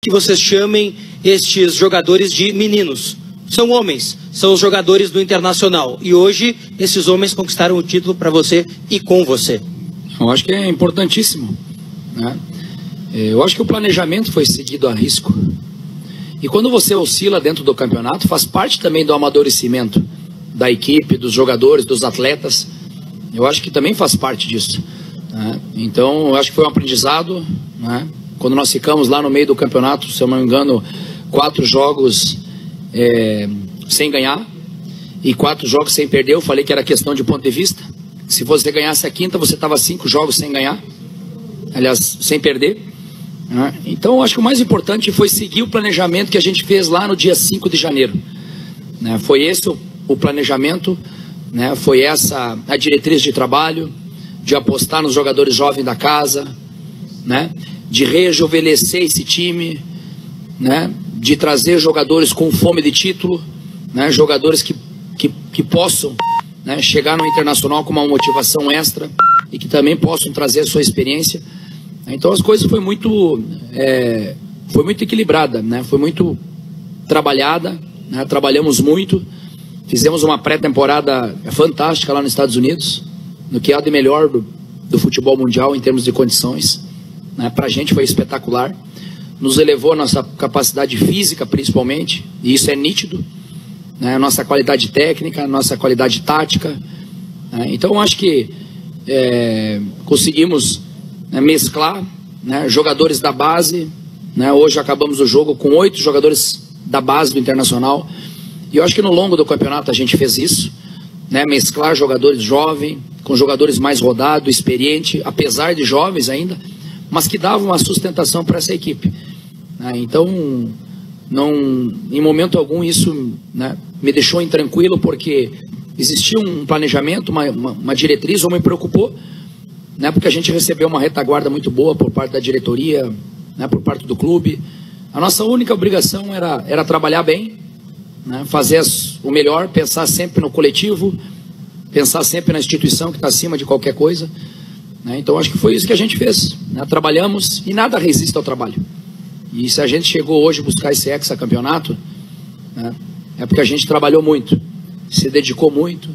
que vocês chamem estes jogadores de meninos. São homens, são os jogadores do Internacional. E hoje, esses homens conquistaram o título para você e com você. Eu acho que é importantíssimo, né? Eu acho que o planejamento foi seguido a risco. E quando você oscila dentro do campeonato, faz parte também do amadurecimento da equipe, dos jogadores, dos atletas. Eu acho que também faz parte disso, né? Então, eu acho que foi um aprendizado, né? Quando nós ficamos lá no meio do campeonato, se eu não me engano, 4 jogos sem ganhar e 4 jogos sem perder. Eu falei que era questão de ponto de vista. Se você ganhasse a quinta, você estava 5 jogos sem ganhar, aliás, sem perder, né? Então, eu acho que o mais importante foi seguir o planejamento que a gente fez lá no dia 5 de janeiro, né? Foi esse o planejamento, né? Foi essa a diretriz de trabalho, de apostar nos jogadores jovens da casa, né? De rejuvenescer esse time, né? De trazer jogadores com fome de título, né? Jogadores que possam, né, chegar no Internacional com uma motivação extra e que também possam trazer a sua experiência. Então as coisas foi muito equilibrada, né? Foi muito trabalhada, né? Trabalhamos muito, fizemos uma pré-temporada fantástica lá nos Estados Unidos, no que há de melhor do futebol mundial em termos de condições, né? Para a gente foi espetacular, nos elevou a nossa capacidade física principalmente, e isso é nítido, né? A nossa qualidade técnica, a nossa qualidade tática, né? Então eu acho que conseguimos, né, mesclar, né, jogadores da base, né? Hoje acabamos o jogo com 8 jogadores da base do Internacional, e eu acho que no longo do campeonato a gente fez isso, né? Mesclar jogadores jovens com jogadores mais rodados, experientes, apesar de jovens ainda, mas que davam uma sustentação para essa equipe, né? Então, em momento algum isso, né, me deixou intranquilo, porque existia um planejamento, uma diretriz. Ou me preocupou, né, porque a gente recebeu uma retaguarda muito boa por parte da diretoria, né, por parte do clube. A nossa única obrigação era trabalhar bem, né, fazer o melhor, pensar sempre no coletivo, pensar sempre na instituição que está acima de qualquer coisa, né? Então acho que foi isso que a gente fez, né? Trabalhamos e nada resiste ao trabalho. E se a gente chegou hoje a buscar esse hexacampeonato, né, é porque a gente trabalhou muito, se dedicou muito,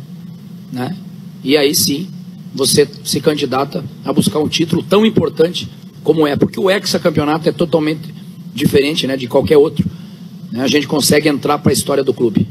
né? E aí sim você se candidata a buscar um título tão importante como porque o hexacampeonato é totalmente diferente, né, de qualquer outro, né? A gente consegue entrar para a história do clube.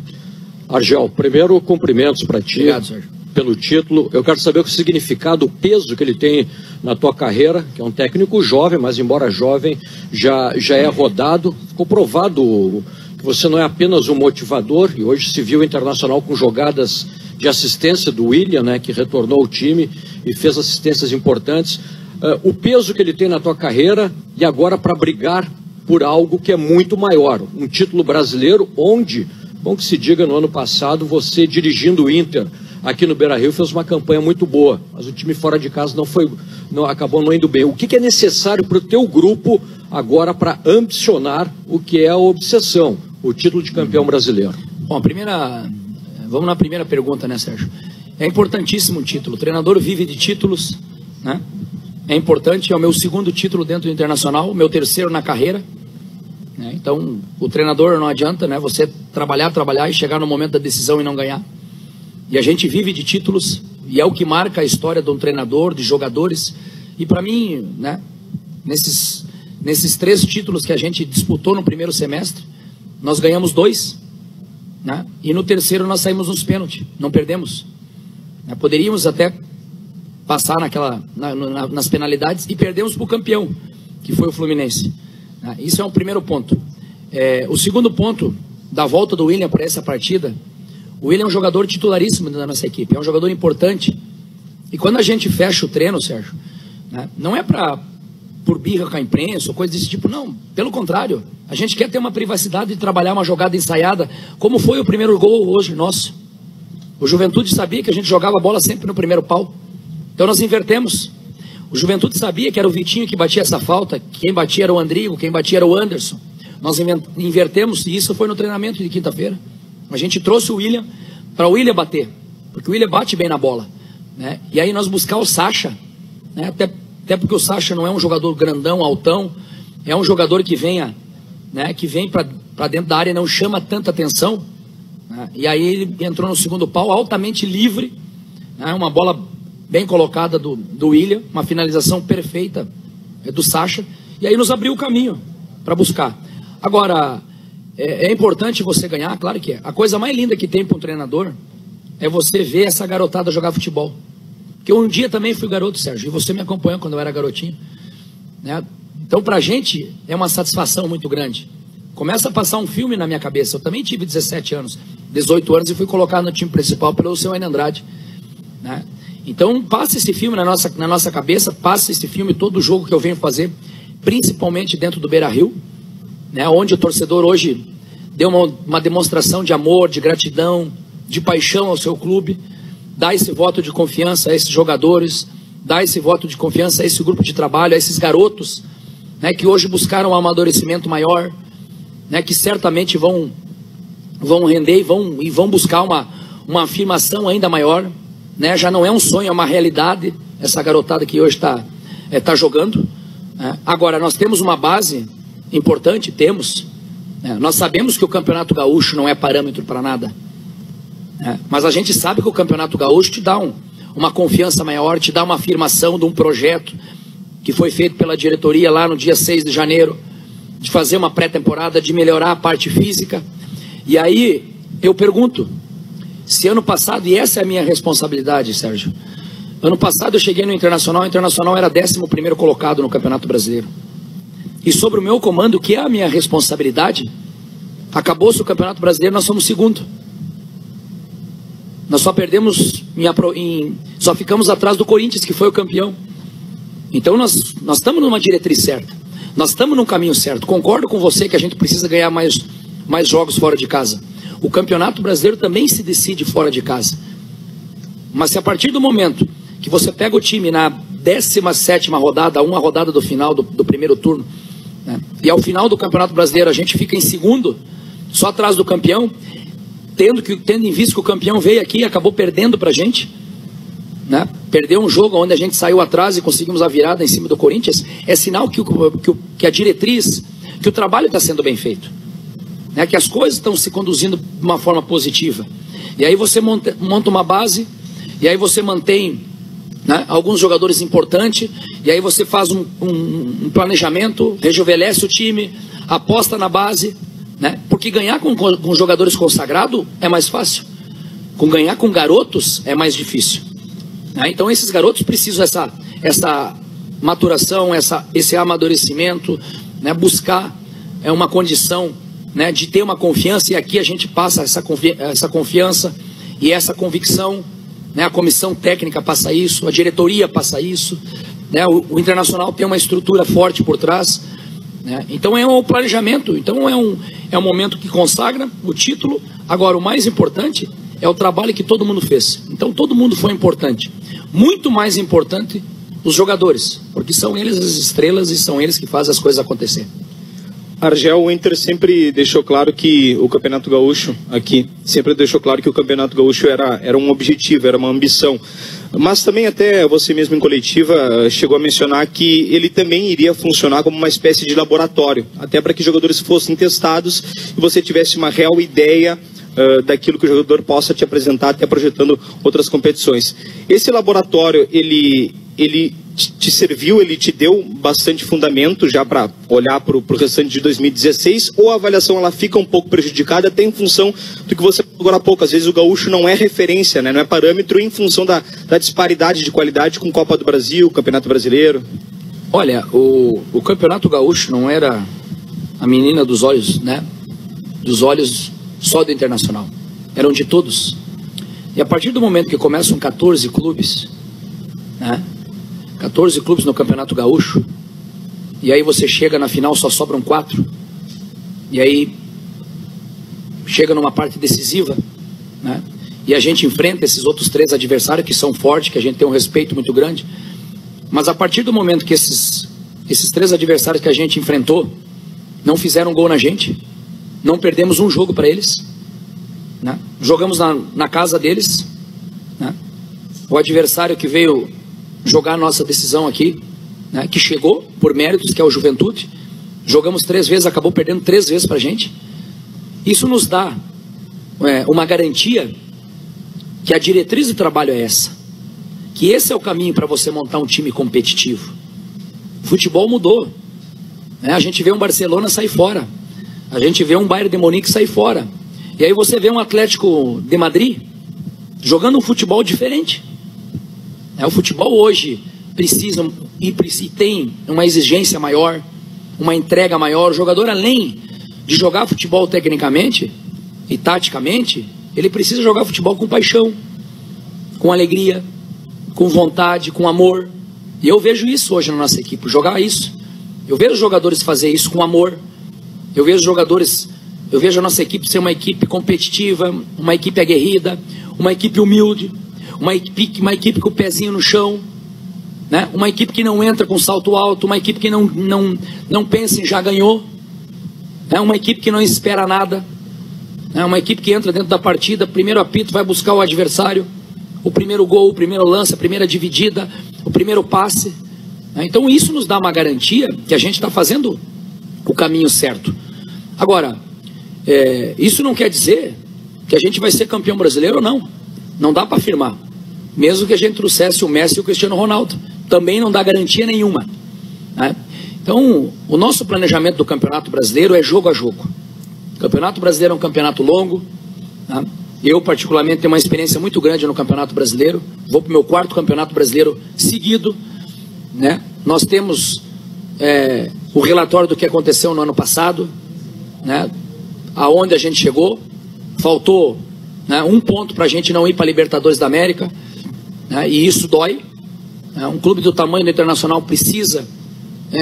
Argel, primeiro cumprimentos para ti. Obrigado, Sérgio, pelo título. Eu quero saber o significado, o peso que ele tem na tua carreira, que é um técnico jovem, mas embora jovem, já é rodado. Ficou provado que você não é apenas um motivador, e hoje se viu o Internacional com jogadas de assistência do William, né, que retornou ao time e fez assistências importantes. O peso que ele tem na tua carreira, e agora para brigar por algo que é muito maior, um título brasileiro, onde, bom que se diga, no ano passado, você dirigindo o Inter aqui no Beira-Rio fez uma campanha muito boa, mas o time fora de casa acabou não indo bem. O que é necessário para o teu grupo agora para ambicionar o que é a obsessão, o título de campeão brasileiro? Bom, vamos na primeira pergunta, né, Sérgio? É importantíssimo o título. O treinador vive de títulos, né? É importante, é o meu 2º título dentro do Internacional, o meu 3º na carreira, né? Então, o treinador não adianta, né, você trabalhar e chegar no momento da decisão e não ganhar. E a gente vive de títulos, e é o que marca a história de um treinador, de jogadores. E para mim, né, nesses 3 títulos que a gente disputou no primeiro semestre, nós ganhamos 2, né? E no 3º nós saímos nos pênaltis, não perdemos, né? Poderíamos até passar nas penalidades e perdemos para o campeão, que foi o Fluminense, né? Isso é um primeiro ponto. O segundo ponto da volta do William para essa partida, o William é um jogador titularíssimo da nossa equipe, é um jogador importante. E quando a gente fecha o treino, Sérgio, né, não é por birra com a imprensa ou coisa desse tipo, não. Pelo contrário, a gente quer ter uma privacidade de trabalhar uma jogada ensaiada, como foi o primeiro gol hoje nosso. O Juventude sabia que a gente jogava a bola sempre no primeiro pau. Então nós invertemos. O Juventude sabia que era o Vitinho que batia essa falta, quem batia era o Andrigo, quem batia era o Anderson. Nós invertemos, e isso foi no treinamento de quinta-feira. A gente trouxe o William para o William bater, porque o William bate bem na bola, né? E aí nós buscar o Sacha, né? Até porque o Sacha não é um jogador grandão, altão, é um jogador que venha né, que vem para dentro da área e não chama tanta atenção, né, e aí ele entrou no segundo pau altamente livre, né, uma bola bem colocada do William, uma finalização perfeita do Sacha, e aí nos abriu o caminho para buscar. Agora, é importante você ganhar, claro que é. A coisa mais linda que tem para um treinador é você ver essa garotada jogar futebol. Porque um dia também fui garoto, Sérgio, e você me acompanhou quando eu era garotinho, né? Então, pra gente, é uma satisfação muito grande. Começa a passar um filme na minha cabeça. Eu também tive 17 anos, 18 anos e fui colocado no time principal pelo seu Andrade, né? Então, passa esse filme na nossa cabeça, passa esse filme todo jogo que eu venho fazer, principalmente dentro do Beira-Rio, né? Onde o torcedor hoje deu uma demonstração de amor, de gratidão, de paixão ao seu clube, dá esse voto de confiança a esses jogadores, dá esse voto de confiança a esse grupo de trabalho, a esses garotos, né, que hoje buscaram um amadurecimento maior, né, que certamente vão render e vão buscar uma afirmação ainda maior, né, já não é um sonho, é uma realidade, essa garotada que hoje está jogando, né. Agora, nós temos uma base importante, né, nós sabemos que o Campeonato Gaúcho não é parâmetro para nada, né, mas a gente sabe que o Campeonato Gaúcho te dá uma confiança maior, te dá uma afirmação de um projeto que foi feito pela diretoria lá no dia 6 de janeiro, de fazer uma pré-temporada, de melhorar a parte física. E aí, eu pergunto, se ano passado, e essa é a minha responsabilidade, Sérgio, ano passado eu cheguei no Internacional, o Internacional era 11º colocado no Campeonato Brasileiro. E sobre o meu comando, que é a minha responsabilidade, acabou-se o Campeonato Brasileiro, nós somos segundo. Nós só perdemos, só ficamos atrás do Corinthians, que foi o campeão. Então nós estamos numa diretriz certa, nós estamos num caminho certo. Concordo com você que a gente precisa ganhar mais jogos fora de casa. O Campeonato Brasileiro também se decide fora de casa. Mas se a partir do momento que você pega o time na 17ª rodada, uma rodada do final do primeiro turno, né, e ao final do Campeonato Brasileiro a gente fica em segundo, só atrás do campeão, tendo em vista que o campeão veio aqui e acabou perdendo pra gente, né? Perdeu um jogo onde a gente saiu atrás e conseguimos a virada em cima do Corinthians, é sinal que a diretriz, que o trabalho está sendo bem feito, né? Que as coisas estão se conduzindo de uma forma positiva. E aí você monta uma base, e aí você mantém, né, alguns jogadores importantes, e aí você faz um planejamento, rejuvenesce o time, aposta na base, né? Porque ganhar com jogadores consagrados é mais fácil, ganhar com garotos é mais difícil. Então esses garotos precisam essa maturação, esse amadurecimento, né, buscar uma condição, né, de ter uma confiança, e aqui a gente passa essa confiança e essa convicção, né, a comissão técnica passa isso, a diretoria passa isso, né, o Internacional tem uma estrutura forte por trás, né, então é um planejamento, então é um momento que consagra o título. Agora o mais importante é o trabalho que todo mundo fez. Então todo mundo foi importante. Muito mais importante os jogadores, porque são eles as estrelas e são eles que fazem as coisas acontecer. Argel, o Inter sempre deixou claro que o Campeonato Gaúcho, sempre deixou claro que o Campeonato Gaúcho era um objetivo, era uma ambição. Mas também até você mesmo em coletiva chegou a mencionar que ele também iria funcionar como uma espécie de laboratório, até para que jogadores fossem testados e você tivesse uma real ideia daquilo que o jogador possa te apresentar, até projetando outras competições. Esse laboratório, ele te serviu, ele te deu bastante fundamento já para olhar para o restante de 2016, ou a avaliação ela fica um pouco prejudicada até em função do que você falou agora há pouco? Às vezes o gaúcho não é referência, né? Não é parâmetro em função da disparidade de qualidade com Copa do Brasil, Campeonato Brasileiro. Olha, o Campeonato Gaúcho não era a menina dos olhos, né? Dos olhos só do Internacional, eram de todos. E a partir do momento que começam 14 clubes, né? 14 clubes no Campeonato Gaúcho, e aí você chega na final, só sobram 4, e aí chega numa parte decisiva, né? E a gente enfrenta esses outros 3 adversários que são fortes, que a gente tem um respeito muito grande, mas a partir do momento que esses 3 adversários que a gente enfrentou não fizeram gol na gente, não perdemos um jogo para eles, né? Jogamos na casa deles, né? O adversário que veio jogar a nossa decisão aqui, né, que chegou por méritos, que é o Juventude, jogamos 3 vezes, acabou perdendo 3 vezes para a gente. Isso nos dá uma garantia que a diretriz do trabalho é essa, que esse é o caminho para você montar um time competitivo. O futebol mudou, né? A gente vê um Barcelona sair fora, a gente vê um Bayern de Munique sair fora, e aí você vê um Atlético de Madrid jogando um futebol diferente. O futebol hoje precisa e tem uma exigência maior, uma entrega maior. O jogador, além de jogar futebol tecnicamente e taticamente, ele precisa jogar futebol com paixão, com alegria, com vontade, com amor. E eu vejo isso hoje na nossa equipe, jogar isso. Eu vejo os jogadores fazer isso com amor. Eu vejo a nossa equipe ser uma equipe competitiva, uma equipe aguerrida, uma equipe humilde, uma equipe com o pezinho no chão, né? Uma equipe que não entra com salto alto, uma equipe que não pensa em já ganhou, né? Uma equipe que não espera nada, né? Uma equipe que entra dentro da partida, primeiro apito, vai buscar o adversário, o primeiro gol, o primeiro lance, a primeira dividida, o primeiro passe, né? Então isso nos dá uma garantia que a gente está fazendo o caminho certo. Agora, isso não quer dizer que a gente vai ser campeão brasileiro ou não. Não dá para afirmar. Mesmo que a gente trouxesse o Messi e o Cristiano Ronaldo, também não dá garantia nenhuma, né? Então, o nosso planejamento do Campeonato Brasileiro é jogo a jogo. O Campeonato Brasileiro é um campeonato longo, né? Eu, particularmente, tenho uma experiência muito grande no Campeonato Brasileiro. Vou para o meu 4º Campeonato Brasileiro seguido, né? Nós temos o relatório do que aconteceu no ano passado, né? Aonde a gente chegou. Faltou, né, 1 ponto para a gente não ir para a Libertadores da América, né? E isso dói, né? Um clube do tamanho do Internacional precisa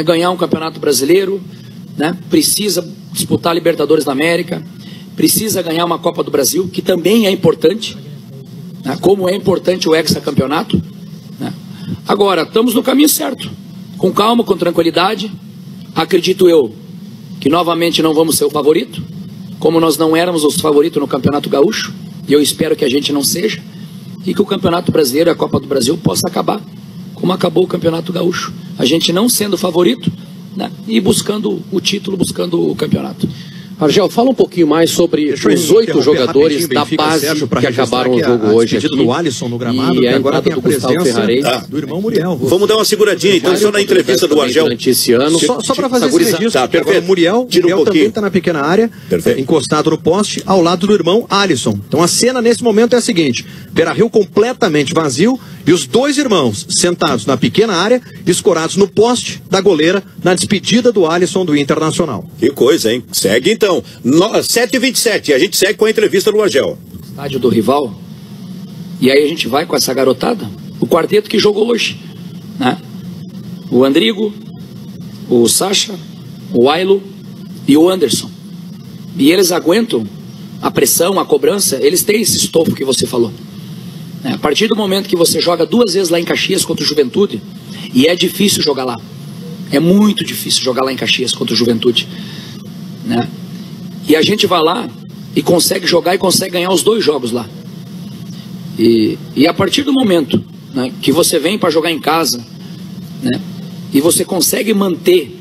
ganhar um Campeonato Brasileiro, né? Precisa disputar a Libertadores da América, precisa ganhar uma Copa do Brasil, que também é importante, né? Como é importante o hexacampeonato, né? Agora, estamos no caminho certo, com calma, com tranquilidade. Acredito eu que novamente não vamos ser o favorito, como nós não éramos os favoritos no Campeonato Gaúcho, e eu espero que a gente não seja, e que o Campeonato Brasileiro e a Copa do Brasil possa acabar como acabou o Campeonato Gaúcho, a gente não sendo favorito, né, e buscando o título, buscando o campeonato. Argel, fala um pouquinho mais sobre os 8 jogadores da base que acabaram o jogo hoje aqui, do Alisson no gramado, e a agora entrada tem a do Gustavo Ferrarese, do irmão Muriel. Vamos dar uma seguradinha então só na entrevista do Argel. Esse ano. Só para fazer esse registro, tá, agora o Muriel também está na pequena área, encostado no poste, ao lado do irmão Alisson. Então a cena nesse momento é a seguinte: Beira-Rio completamente vazio e os 2 irmãos sentados na pequena área, escorados no poste da goleira, na despedida do Alisson do Internacional. Que coisa, hein? Segue então. 7h27, a gente segue com a entrevista do Argel. Estádio do rival. E aí a gente vai com essa garotada, o quarteto que jogou hoje, né? O Andrigo, o Sacha, o Ailo e o Anderson. E eles aguentam a pressão, a cobrança, eles têm esse estofo que você falou. A partir do momento que você joga 2 vezes lá em Caxias contra o Juventude, e é difícil jogar lá, é muito difícil jogar lá em Caxias contra o Juventude, né? E a gente vai lá e consegue jogar e consegue ganhar os 2 jogos lá. E a partir do momento, né, que você vem para jogar em casa, né, e você consegue manter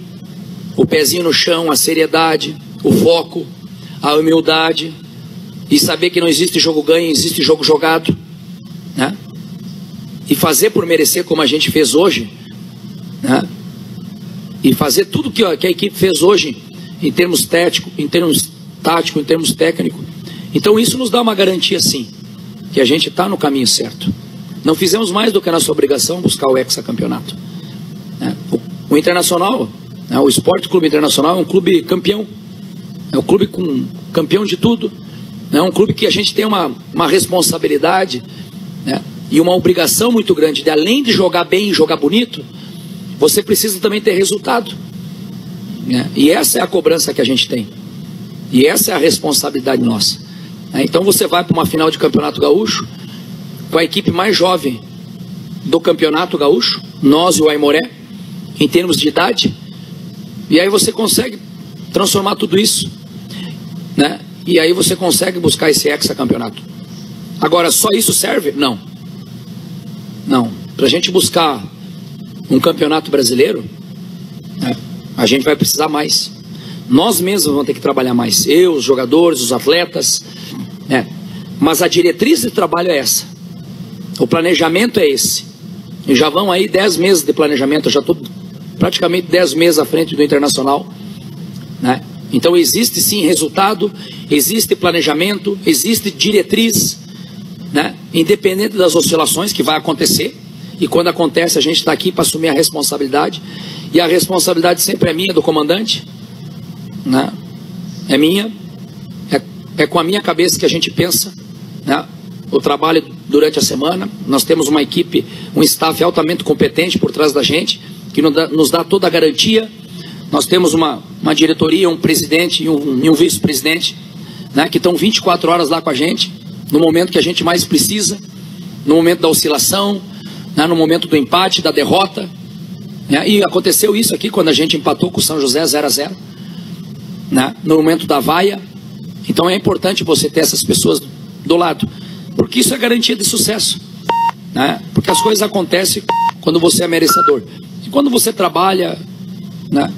o pezinho no chão, a seriedade, o foco, a humildade, e saber que não existe jogo ganho, existe jogo jogado, né? E fazer por merecer como a gente fez hoje, né? E fazer tudo que a equipe fez hoje em termos tático, em termos técnico. Então isso nos dá uma garantia sim, que a gente está no caminho certo. Não fizemos mais do que a nossa obrigação buscar o hexacampeonato, né? O Internacional, né, o Esporte Clube Internacional é um clube campeão, é um clube campeão de tudo, é um clube que a gente tem uma responsabilidade, né, e uma obrigação muito grande de, além de jogar bem e jogar bonito, você precisa também ter resultado, né? E essa é a cobrança que a gente tem, e essa é a responsabilidade nossa, né? Então você vai para uma final de Campeonato Gaúcho com a equipe mais jovem do Campeonato Gaúcho, nós e o Aimoré, em termos de idade, e aí você consegue transformar tudo isso, né? E aí você consegue buscar esse hexacampeonato. Agora, só isso serve? Não. Não. Para a gente buscar um campeonato brasileiro, né, a gente vai precisar mais. Nós mesmos vamos ter que trabalhar mais. Eu, os jogadores, os atletas, né? Mas a diretriz de trabalho é essa. O planejamento é esse. E já vão aí 10 meses de planejamento. Eu já estou praticamente 10 meses à frente do Internacional, né? Então existe sim resultado, existe planejamento, existe diretriz, né? Independente das oscilações que vai acontecer. E quando acontece, a gente está aqui para assumir a responsabilidade. E a responsabilidade sempre é minha, do comandante, né? É minha. É com a minha cabeça que a gente pensa, né? O trabalho durante a semana. Nós temos uma equipe, um staff altamente competente por trás da gente, que nos dá toda a garantia. Nós temos uma diretoria, um presidente e um vice-presidente, né? Que estão 24 horas lá com a gente, no momento que a gente mais precisa, no momento da oscilação, né? No momento do empate, da derrota, né? E aconteceu isso aqui quando a gente empatou com o São José 0-0, né? No momento da vaia. Então é importante você ter essas pessoas do lado, porque isso é garantia de sucesso, né? Porque as coisas acontecem quando você é merecedor. E quando você trabalha, né?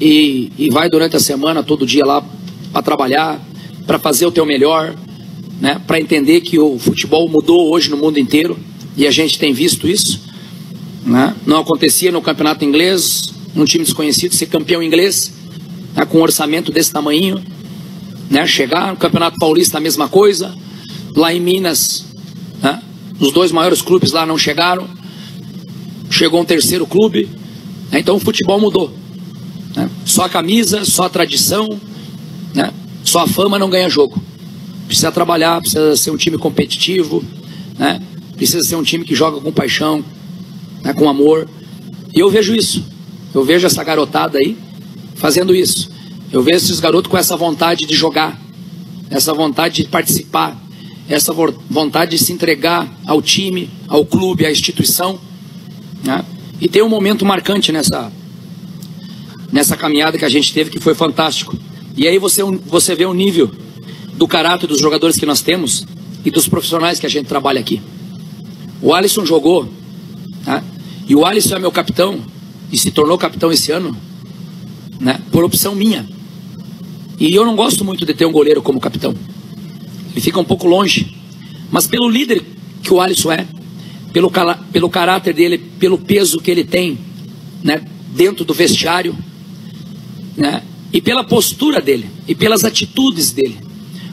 E vai durante a semana, todo dia lá para trabalhar, para fazer o teu melhor, né? Para entender que o futebol mudou hoje no mundo inteiro, e a gente tem visto isso, né? Não acontecia no campeonato inglês, um time desconhecido ser campeão inglês, né? Com um orçamento desse tamanho, né? Chegar no Campeonato Paulista a mesma coisa. Lá em Minas, né? Os 2 maiores clubes lá não chegaram, chegou um terceiro clube, né? Então o futebol mudou, né? Só a camisa, só a tradição, né? Só a fama não ganha jogo. Precisa trabalhar, precisa ser um time competitivo, né? Precisa ser um time que joga com paixão, né? Com amor. E eu vejo isso, eu vejo essa garotada aí fazendo isso. Eu vejo esses garotos com essa vontade de jogar, essa vontade de participar, essa vontade de se entregar ao time, ao clube, à instituição, né? E tem um momento marcante nessa caminhada que a gente teve, que foi fantástico. E aí você vê o nível do caráter dos jogadores que nós temos e dos profissionais que a gente trabalha aqui. O Alisson jogou, né? E o Alisson é meu capitão e se tornou capitão esse ano, né? Por opção minha. E eu não gosto muito de ter um goleiro como capitão. Ele fica um pouco longe. Mas pelo líder que o Alisson é, pelo caráter dele, pelo peso que ele tem, né? Dentro do vestiário, né? E pela postura dele, e pelas atitudes dele.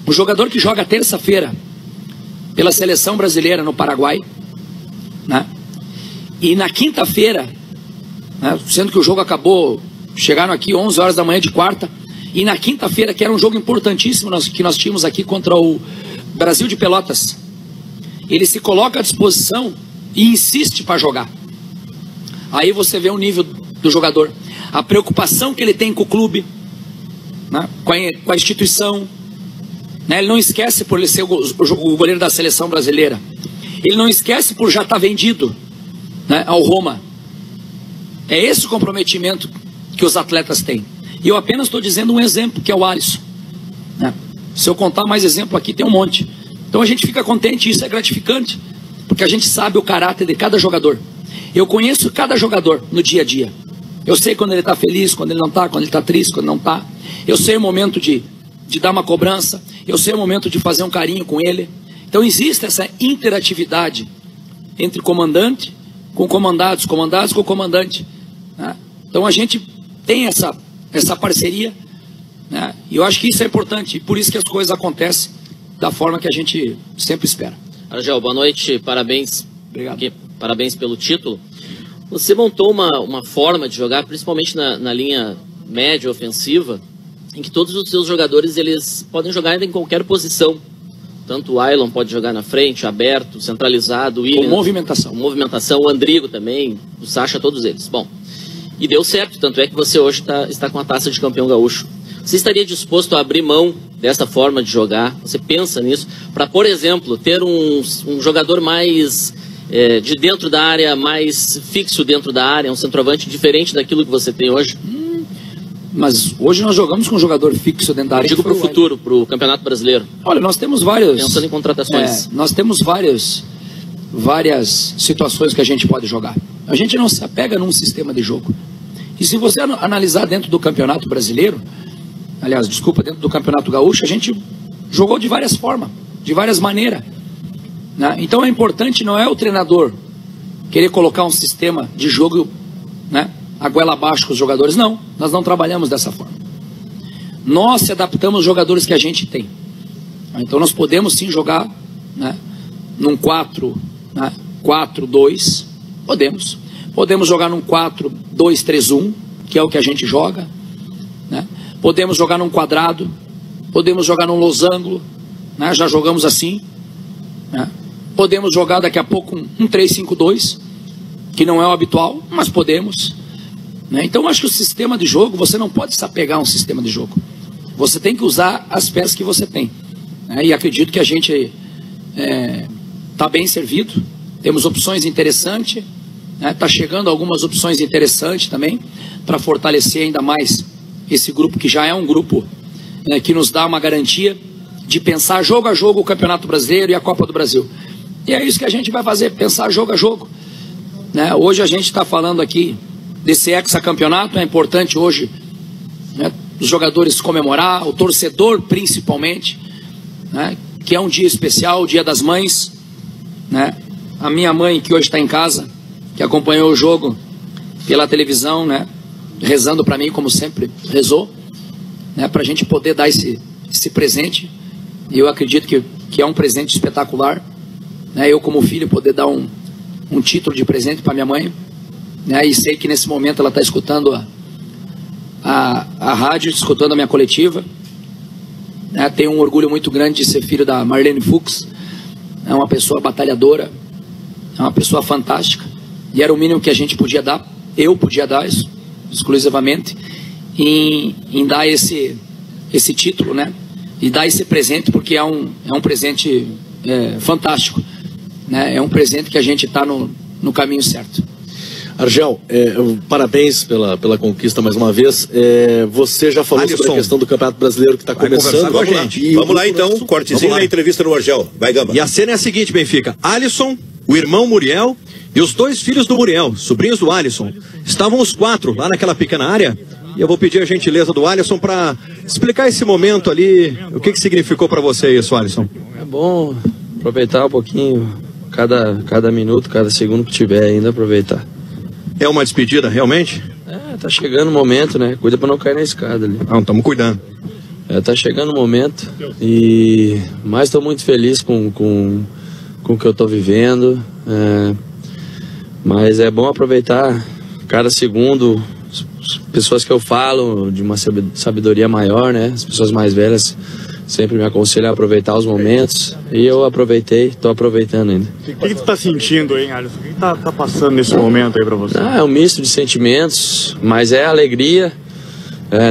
Um jogador que joga terça-feira pela seleção brasileira no Paraguai, né? E na quinta-feira, né? Sendo que o jogo acabou, chegaram aqui 11 horas da manhã de quarta, e na quinta-feira, que era um jogo importantíssimo que nós tínhamos aqui contra o Brasil de Pelotas, ele se coloca à disposição e insiste para jogar. Aí você vê o nível do jogador, a preocupação que ele tem com o clube, né? Com a instituição, né? Ele não esquece por ele ser o goleiro da seleção brasileira, ele não esquece por já estar vendido, né? Ao Roma. É esse o comprometimento que os atletas têm. E eu apenas estou dizendo um exemplo, que é o Alisson, né? Se eu contar mais exemplo aqui, tem um monte. Então a gente fica contente, isso é gratificante, porque a gente sabe o caráter de cada jogador. Eu conheço cada jogador no dia a dia. Eu sei quando ele está feliz, quando ele não está, quando ele está triste, quando não está. Eu sei o momento de dar uma cobrança, eu sei o momento de fazer um carinho com ele. Então existe essa interatividade entre comandante com comandados, comandados com comandante, né? Então a gente tem essa parceria, né? E eu acho que isso é importante, e por isso que as coisas acontecem da forma que a gente sempre espera. Argel, boa noite, parabéns. Obrigado. Parabéns pelo título. Você montou uma forma de jogar, principalmente na linha média ofensiva, em que todos os seus jogadores eles podem jogar em qualquer posição. Tanto o Ailon pode jogar na frente, aberto, centralizado, o William, com movimentação. O Andrigo também, o Sacha, todos eles. Bom, e deu certo, tanto é que você hoje está com a taça de campeão gaúcho. Você estaria disposto a abrir mão dessa forma de jogar? Você pensa nisso? Para, por exemplo, ter um jogador mais de dentro da área, mais fixo dentro da área, um centroavante diferente daquilo que você tem hoje? Mas hoje nós jogamos com um jogador fixo dentro da área. Digo para o futuro, para o Campeonato Brasileiro. Olha, nós temos vários... Pensando em contratações. Nós temos várias situações que a gente pode jogar. A gente não se apega num sistema de jogo. E se você analisar dentro do Campeonato Brasileiro, aliás, desculpa, dentro do Campeonato Gaúcho, a gente jogou de várias formas, de várias maneiras, né? Então é importante, não é o treinador querer colocar um sistema de jogo, né, a goela abaixo com os jogadores. Não, nós não trabalhamos dessa forma. Nós se adaptamos aos jogadores que a gente tem. Então nós podemos sim jogar, né, num 4-2, podemos jogar num 4-2-3-1, que é o que a gente joga, né? Podemos jogar num quadrado, podemos jogar num losango, né? Já jogamos assim, né? Podemos jogar daqui a pouco um 3-5-2, que não é o habitual, mas podemos, né? Então eu acho que o sistema de jogo, você não pode se apegar a um sistema de jogo. Você tem que usar as peças que você tem, né? E acredito que a gente está bem servido, temos opções interessantes, né? Tá chegando algumas opções interessantes também, para fortalecer ainda mais esse grupo, que já é um grupo, né, que nos dá uma garantia de pensar jogo a jogo o Campeonato Brasileiro e a Copa do Brasil. E é isso que a gente vai fazer, pensar jogo a jogo, né? Hoje a gente está falando aqui desse hexacampeonato, é importante hoje, né, os jogadores comemorar, o torcedor principalmente, né, que é um dia especial, o Dia das Mães, né? A minha mãe, que hoje está em casa, que acompanhou o jogo pela televisão, né, rezando para mim, como sempre rezou, né, para a gente poder dar esse presente. E eu acredito que é um presente espetacular, né, eu como filho poder dar um título de presente para minha mãe, né, e sei que nesse momento ela está escutando a rádio, escutando a minha coletiva, né. Tenho um orgulho muito grande de ser filho da Marlene Fuchs, é uma pessoa batalhadora, é uma pessoa fantástica, e era o mínimo que a gente podia dar, eu podia dar isso, exclusivamente, em dar esse título, né? E dar esse presente, porque é um presente fantástico, né? É um presente que a gente está no caminho certo. Argel, parabéns pela conquista mais uma vez. Você já falou sobre a questão do Campeonato Brasileiro que está começando. Com a gente. Vamos lá então, cortezinho na entrevista do Argel. Vai, Gamba. E a cena é a seguinte, Benfica. Alisson, o irmão Muriel e os dois filhos do Muriel, sobrinhos do Alisson. Estavam os 4 lá naquela pequena área. E eu vou pedir a gentileza do Alisson para explicar esse momento ali. O que significou para você isso, Alisson? É bom aproveitar um pouquinho, cada minuto, cada segundo que tiver ainda, aproveitar. É uma despedida, realmente? Tá chegando o momento, né? Cuida para não cair na escada ali. Não, estamos cuidando. Tá chegando o momento, mas estou muito feliz com o que eu estou vivendo. Mas é bom aproveitar cada segundo. As pessoas que eu falo de uma sabedoria maior, né? As pessoas mais velhas sempre me aconselham a aproveitar os momentos, e eu aproveitei, estou aproveitando ainda. O que tu está sentindo, hein, Alisson? O que tá passando nesse momento aí para você? É um misto de sentimentos, mas é alegria,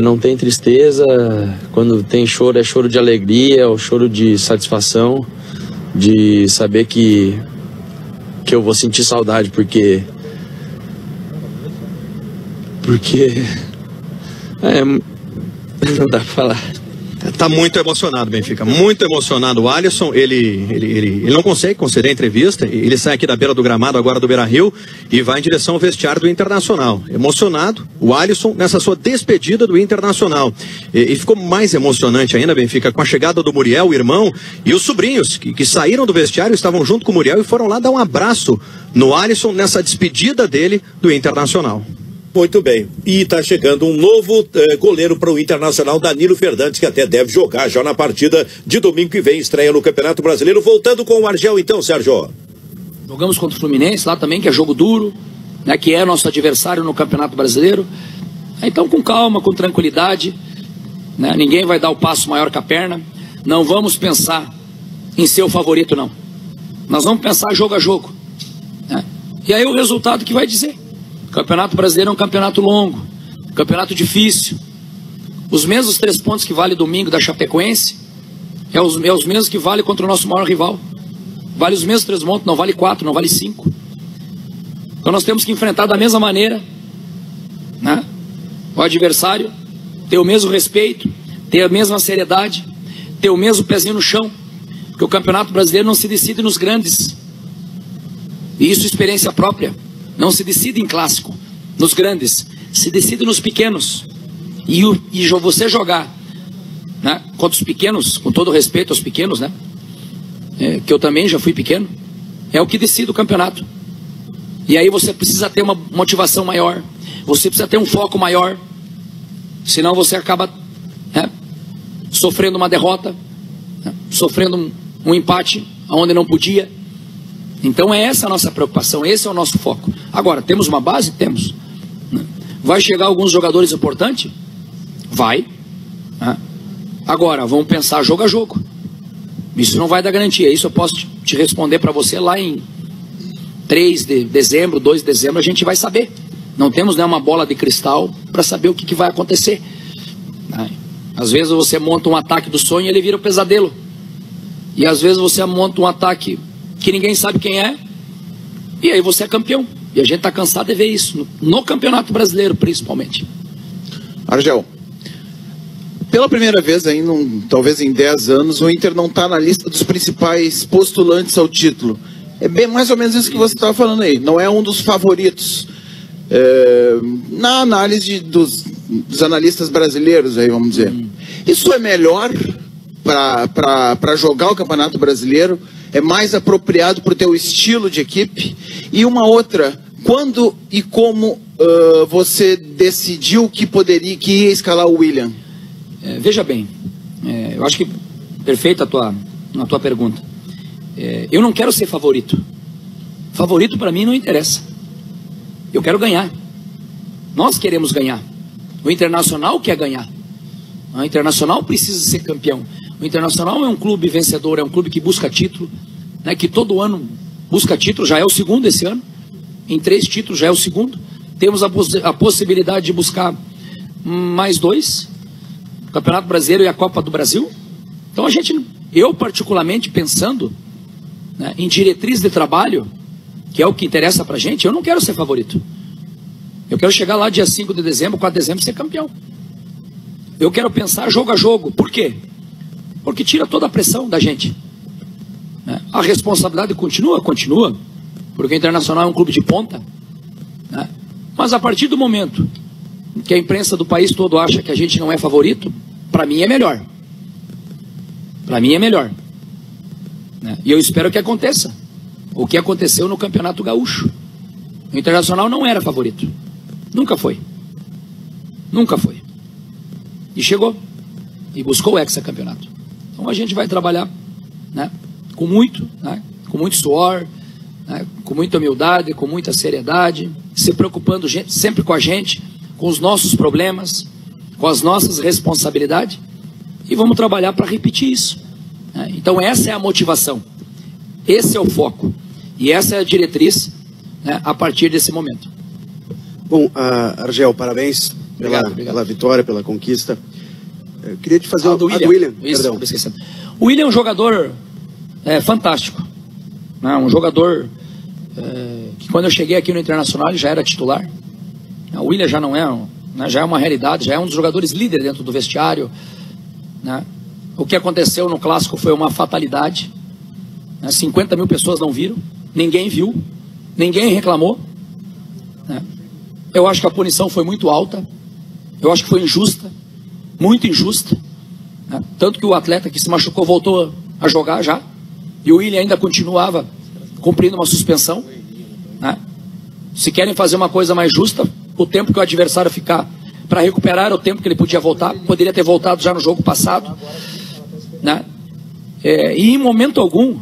não tem tristeza. Quando tem choro, é choro de alegria, é o choro de satisfação, de saber que eu vou sentir saudade, porque não dá pra falar. Tá muito emocionado, Benfica, muito emocionado. O Alisson, ele não consegue conceder a entrevista, ele sai aqui da beira do gramado agora do Beira-Rio e vai em direção ao vestiário do Internacional. Emocionado, o Alisson nessa sua despedida do Internacional. E ficou mais emocionante ainda, Benfica, com a chegada do Muriel, o irmão, e os sobrinhos que saíram do vestiário, estavam junto com o Muriel e foram lá dar um abraço no Alisson nessa despedida dele do Internacional. Muito bem. E está chegando um novo goleiro para o Internacional, Danilo Fernandes, que até deve jogar já na partida de domingo que vem, estreia no Campeonato Brasileiro. Voltando com o Argel então, Sérgio. Jogamos contra o Fluminense lá também, que é jogo duro, né, que é nosso adversário no Campeonato Brasileiro. Então com calma, com tranquilidade, né, ninguém vai dar o passo maior que a perna. Não vamos pensar em ser o favorito, não. Nós vamos pensar jogo a jogo, né? E aí o resultado que vai dizer. O Campeonato Brasileiro é um campeonato longo, campeonato difícil. Os mesmos 3 pontos que vale domingo da Chapecoense é os mesmos que vale contra o nosso maior rival. Vale os mesmos 3 pontos, não vale 4, não vale 5. Então nós temos que enfrentar da mesma maneira, né, o adversário, ter o mesmo respeito, ter a mesma seriedade, ter o mesmo pezinho no chão, porque o Campeonato Brasileiro não se decide nos grandes. E isso é experiência própria. Não se decide em clássico, nos grandes, se decide nos pequenos. E você jogar, né, contra os pequenos, com todo respeito aos pequenos, né, que eu também já fui pequeno, é o que decide o campeonato. E aí você precisa ter uma motivação maior, você precisa ter um foco maior, senão você acaba, né, sofrendo uma derrota, né, sofrendo um empate onde não podia. Então é essa a nossa preocupação, esse é o nosso foco. Agora, temos uma base? Temos. Vai chegar alguns jogadores importantes? Vai. Agora, vamos pensar jogo a jogo. Isso não vai dar garantia. Isso eu posso te responder para você lá em 3 de dezembro, 2 de dezembro, a gente vai saber. Não temos, né, uma bola de cristal para saber o que vai acontecer. Às vezes você monta um ataque do sonho e ele vira um pesadelo. E às vezes você monta um ataque que ninguém sabe quem é, e aí você é campeão. E a gente está cansado de ver isso, no Campeonato Brasileiro principalmente. Argel, pela primeira vez, talvez em 10 anos, o Inter não está na lista dos principais postulantes ao título. É bem mais ou menos isso que você estava falando aí. Não é um dos favoritos. Na análise dos analistas brasileiros, aí, vamos dizer. Isso é melhor para jogar o Campeonato Brasileiro? É mais apropriado para o teu estilo de equipe? E uma outra, quando e como você decidiu que ia escalar o William? Veja bem, eu acho que perfeita a tua pergunta. Eu não quero ser favorito. Favorito para mim não interessa. Eu quero ganhar. Nós queremos ganhar. O Internacional quer ganhar. O Internacional precisa ser campeão. O Internacional é um clube vencedor, é um clube que busca título, né, que todo ano busca título, já é o segundo esse ano, em 3 títulos já é o segundo. Temos a possibilidade de buscar mais 2, o Campeonato Brasileiro e a Copa do Brasil. Então eu particularmente pensando, né, em diretriz de trabalho, que é o que interessa pra gente, eu não quero ser favorito. Eu quero chegar lá dia 5 de dezembro, 4 de dezembro e ser campeão. Eu quero pensar jogo a jogo. Por quê? Porque tira toda a pressão da gente. A responsabilidade continua, porque o Internacional é um clube de ponta, né? Mas a partir do momento que a imprensa do país todo acha que a gente não é favorito, para mim é melhor. Para mim é melhor, né? E eu espero que aconteça o que aconteceu no Campeonato Gaúcho. O Internacional não era favorito, nunca foi, e chegou e buscou o hexacampeonato. Então a gente vai trabalhar, né, com muito suor, né, com muita humildade, com muita seriedade, se preocupando sempre com a gente, com os nossos problemas, com as nossas responsabilidades, e vamos trabalhar para repetir isso, né? Então essa é a motivação, esse é o foco, e essa é a diretriz, né, a partir desse momento. Bom, Argel, parabéns pela vitória, pela conquista. Eu queria te fazer do William. Isso, o William é um jogador fantástico, né? Um jogador que quando eu cheguei aqui no Internacional ele já era titular. O William já não é, né, já é uma realidade, já é um dos jogadores líderes dentro do vestiário, né? O que aconteceu no Clássico foi uma fatalidade, né? 50 mil pessoas não viram, ninguém viu, ninguém reclamou, né? Eu acho que a punição foi muito alta, eu acho que foi injusta, muito injusta, né? Tanto que o atleta que se machucou voltou a jogar já, e o William ainda continuava cumprindo uma suspensão, né? Se querem fazer uma coisa mais justa, o tempo que o adversário ficar para recuperar o tempo que ele podia voltar, poderia ter voltado já no jogo passado, né? E em momento algum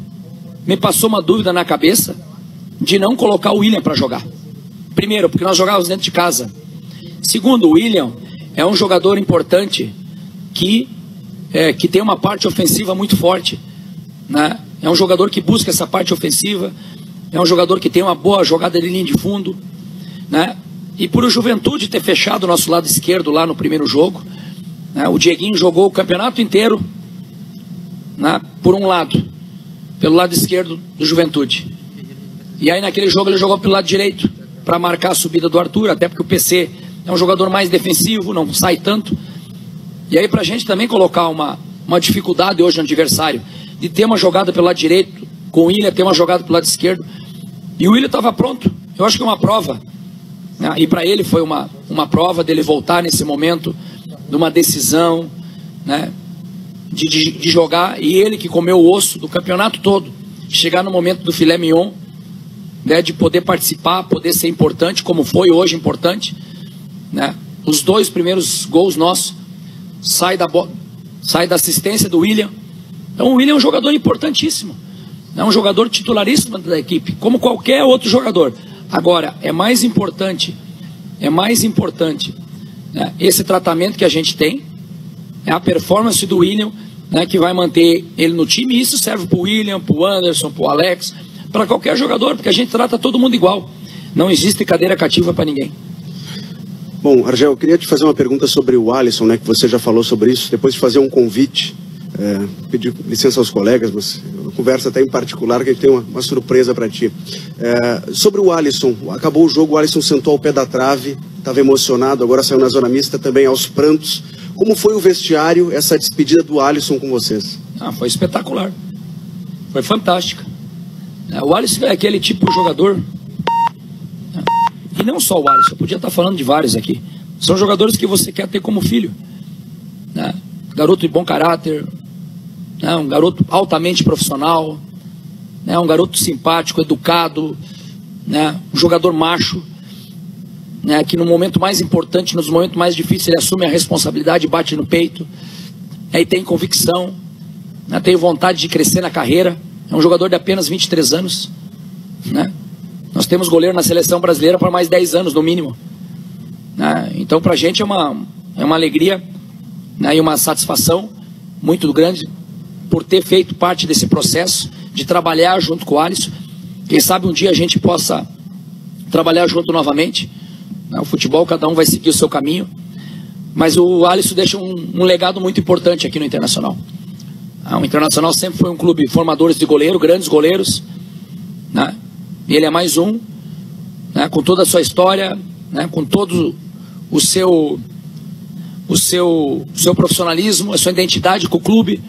me passou uma dúvida na cabeça de não colocar o William para jogar. Primeiro, porque nós jogávamos dentro de casa. Segundo, o William é um jogador importante que tem uma parte ofensiva muito forte, né? É um jogador que busca essa parte ofensiva, é um jogador que tem uma boa jogada de linha de fundo, né? E por o Juventude ter fechado o nosso lado esquerdo lá no primeiro jogo, né? O Dieguinho jogou o campeonato inteiro, né, por um lado, pelo lado esquerdo do Juventude. E aí naquele jogo ele jogou pelo lado direito, para marcar a subida do Arthur, até porque o PC é um jogador mais defensivo, não sai tanto. E aí pra gente também colocar uma dificuldade hoje no adversário, de ter uma jogada pelo lado direito, com o William ter uma jogada pelo lado esquerdo. E o William estava pronto. Eu acho que é uma prova, né? E para ele foi uma uma prova dele voltar nesse momento de uma decisão, né, de jogar, e ele que comeu o osso do campeonato todo, chegar no momento do filé mignon, né, de poder participar, poder ser importante, como foi hoje importante, né? Os 2 primeiros gols nossos sai da assistência do William. Então o William é um jogador importantíssimo, é um jogador titularíssimo da equipe, como qualquer outro jogador. Agora, é mais importante, né, esse tratamento que a gente tem, é a performance do William, né, que vai manter ele no time, e isso serve para o William, para o Anderson, para o Alex, para qualquer jogador, porque a gente trata todo mundo igual. Não existe cadeira cativa para ninguém. Bom, Argel, eu queria te fazer uma pergunta sobre o Alisson, né, que você já falou sobre isso, depois de fazer um convite, pedir licença aos colegas, mas uma conversa até em particular, que a gente tem uma surpresa para ti. Sobre o Alisson, acabou o jogo, o Alisson sentou ao pé da trave, estava emocionado, agora saiu na zona mista também aos prantos. Como foi o vestiário, essa despedida do Alisson com vocês? Foi espetacular, foi fantástica. O Alisson é aquele tipo de jogador, e não só o Alisson, eu podia estar falando de vários aqui, são jogadores que você quer ter como filho, né? Garoto de bom caráter, né? Um garoto altamente profissional, né? Um garoto simpático, educado, né? Um jogador macho, né? Que no momento mais importante, nos momentos mais difíceis, ele assume a responsabilidade e bate no peito, e tem convicção, né? Tem vontade de crescer na carreira. É um jogador de apenas 23 anos, né? Nós temos goleiro na seleção brasileira para mais 10 anos, no mínimo, né? Então, para a gente é uma alegria, né, e uma satisfação muito grande por ter feito parte desse processo, de trabalhar junto com o Alisson. Quem sabe um dia a gente possa trabalhar junto novamente, né? O futebol, cada um vai seguir o seu caminho, mas o Alisson deixa um legado muito importante aqui no Internacional. O Internacional sempre foi um clube de formadores de goleiro, grandes goleiros, né? E ele é mais um, né? Com toda a sua história, né? Com todo o seu profissionalismo, a sua identidade com o clube,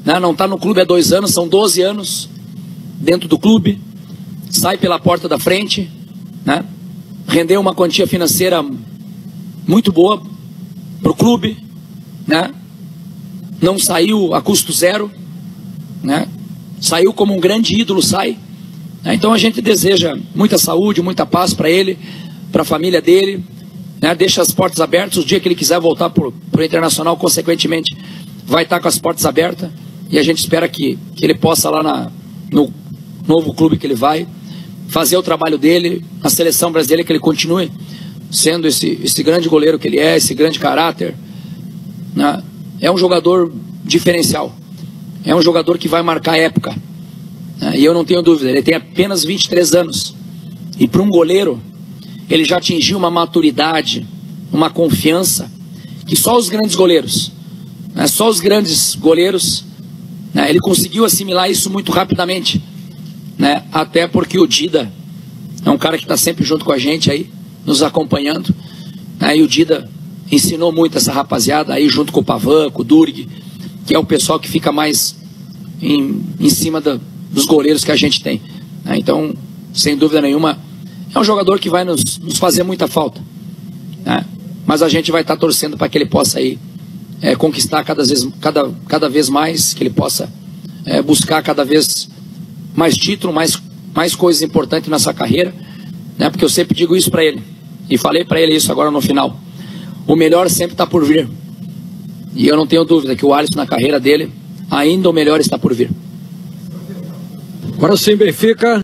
né? Não está no clube há 2 anos, são 12 anos dentro do clube, sai pela porta da frente, né? Rendeu uma quantia financeira muito boa para o clube, né? Não saiu a custo zero, né? Saiu como um grande ídolo, sai. Então a gente deseja muita saúde, muita paz para ele, para a família dele, né? Deixa as portas abertas. O dia que ele quiser voltar para o Internacional, consequentemente, vai estar com as portas abertas. E a gente espera que ele possa lá no novo clube que ele vai, fazer o trabalho dele, na seleção brasileira, que ele continue sendo esse grande goleiro que ele é, esse grande caráter, né? É um jogador diferencial, é um jogador que vai marcar época, né? E eu não tenho dúvida, ele tem apenas 23 anos, e para um goleiro, ele já atingiu uma maturidade, uma confiança, que só os grandes goleiros, né? Só os grandes goleiros, né? Ele conseguiu assimilar isso muito rapidamente, né? Até porque o Dida é um cara que está sempre junto com a gente aí, nos acompanhando, né? E o Dida ensinou muito essa rapaziada aí, junto com o Pavan, com o Durg, que é o pessoal que fica mais em cima dos goleiros que a gente tem, né? Então, sem dúvida nenhuma, é um jogador que vai nos fazer muita falta, né? Mas a gente vai estar torcendo para que ele possa aí conquistar cada vez mais, que ele possa buscar cada vez mais título, mais coisas importantes nessa carreira, né? Porque eu sempre digo isso para ele, e falei para ele isso agora no final: o melhor sempre está por vir. E eu não tenho dúvida que o Alisson, na carreira dele, ainda o melhor está por vir. Agora sim, Benfica.